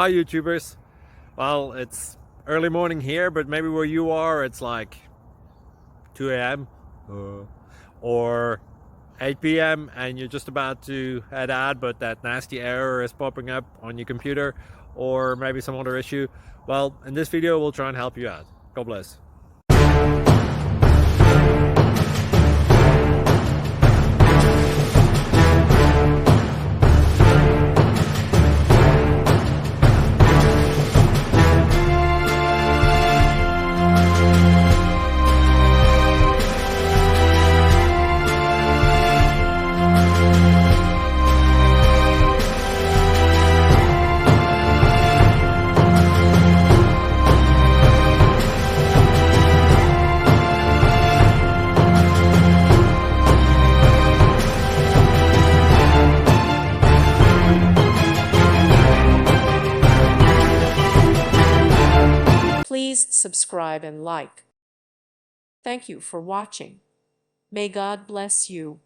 Hi YouTubers. Well, it's early morning here, but maybe where you are it's like 2 a.m. Or 8 p.m. and you're just about to head out, but that nasty error is popping up on your computer, or maybe some other issue. Well, in this video we'll try and help you out. God bless. Please subscribe and like. Thank you for watching. May God bless you.